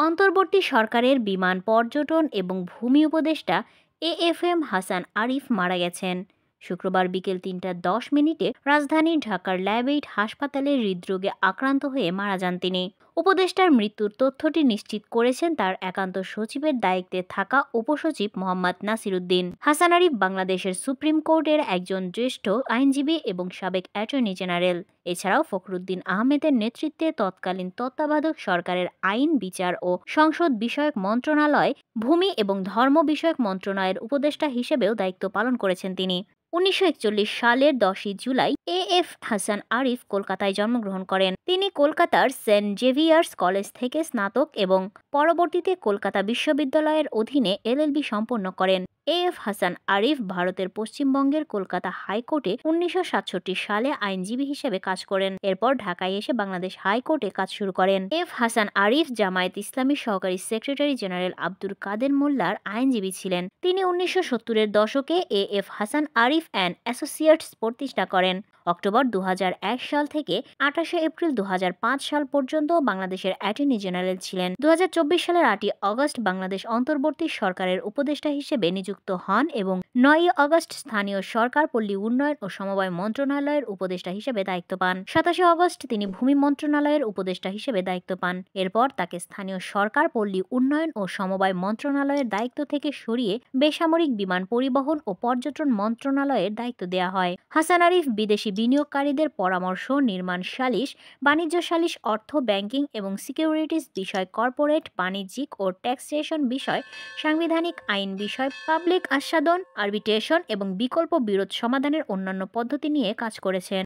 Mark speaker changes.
Speaker 1: অন্তর্বর্তী সরকারের বিমান পর্যটন এবং ভূমি উপদেষ্টা এএফএম হাসান আরিফ মারা গেছেন। শুক্রবার বিকেল ৩টা ১০ মিনিটে রাজধানীর ঢাকার ল্যাব-8 হাসপাতালে হৃদরোগে আক্রান্ত হয়ে মারা যান তিনি। উপদেষ্টার মৃত্যুর তথ্যটি নিশ্চিত করেছেন তার একান্ত সচিবের দায়িত্বে থাকা উপসচিব মোহাম্মদ নাসিরুদ্দিন। হাসান আরিফ বাংলাদেশের সুপ্রিম কোর্টের একজন জ্যেষ্ঠ আইনজীবী এবং সাবেক অ্যাটর্নি জেনারেল। এছাড়াও ফখরুদ্দিন আহমেদের নেতৃত্বে তৎকালীন তত্ত্বাবধায়ক সরকারের আইন, বিচার ও সংসদ বিষয়ক মন্ত্রণালয়, ভূমি এবং ধর্ম বিষয়ক মন্ত্রণালয়ের উপদেষ্টা হিসেবেও দায়িত্ব পালন করেছেন তিনি। ১৯৪১ সালের ১০ই জুলাই এএফ হাসান আরিফ কলকাতায় জন্মগ্রহণ করেন। তিনি কলকাতার সেন্ট জেভিয়ার্স কলেজ থেকে স্নাতক এবং পরবর্তীতে কলকাতা বিশ্ববিদ্যালয়ের অধীনে এলএলবি সম্পন্ন করেন। এএফ হাসান আরিফ ভারতের পশ্চিমবঙ্গের কলকাতা হাইকোর্টে ১৯৬৭ সালে আইনজীবী হিসেবে কাজ করেন। এরপর ঢাকায় এসে বাংলাদেশ হাইকোর্টে কাজ শুরু করেন। এফ হাসান আরিফ জামায়াত ইসলামীর সহকারী সেক্রেটারি জেনারেল আব্দুল কাদের মোল্লার আইনজীবী ছিলেন। তিনি ১৯৭০-এর দশকে AF Hasan Arif and associates প্রতিষ্ঠা করেন। অক্টোবর ২০০১ সাল থেকে ২৮শে এপ্রিল ২০০৫ সাল পর্যন্ত বাংলাদেশের অ্যাটর্নি জেনারেল ছিলেন। ২০২৪ সালের ৮ই আগস্ট বাংলাদেশ অন্তর্বর্তী সরকারের উপদেষ্টা হিসেবে নিযুক্ত হন এবং ৯ই আগস্ট স্থানীয় সরকার, পল্লী উন্নয়ন ও সমবায় মন্ত্রণালয়ের উপদেষ্টা হিসেবে দায়িত্ব পান। ২৭শে আগস্ট তিনি ভূমি মন্ত্রণালয়ের উপদেষ্টা হিসেবে দায়িত্ব পান। এরপর তাকে স্থানীয় সরকার, পল্লী উন্নয়ন ও সমবায় মন্ত্রণালয়ের দায়িত্ব থেকে সরিয়ে বেসামরিক বিমান পরিবহন ও পর্যটন মন্ত্রণালয়ের দায়িত্ব দেওয়া হয়। হাসান আরিফ বিদেশি বিনিয়োগকারীদের পরামর্শ, নির্মাণ সালিশ, বাণিজ্য সালিশ, অর্থ, ব্যাংকিং এবং সিকিউরিটিজ বিষয়, কর্পোরেট, বাণিজ্যিক ও ট্যাক্সেশন বিষয়, সাংবিধানিক আইন বিষয়, পাবলিক আস্বাদন, আরবিট্রেশন এবং বিকল্প বিরোধ সমাধানের অন্যান্য পদ্ধতি নিয়ে কাজ করেছেন।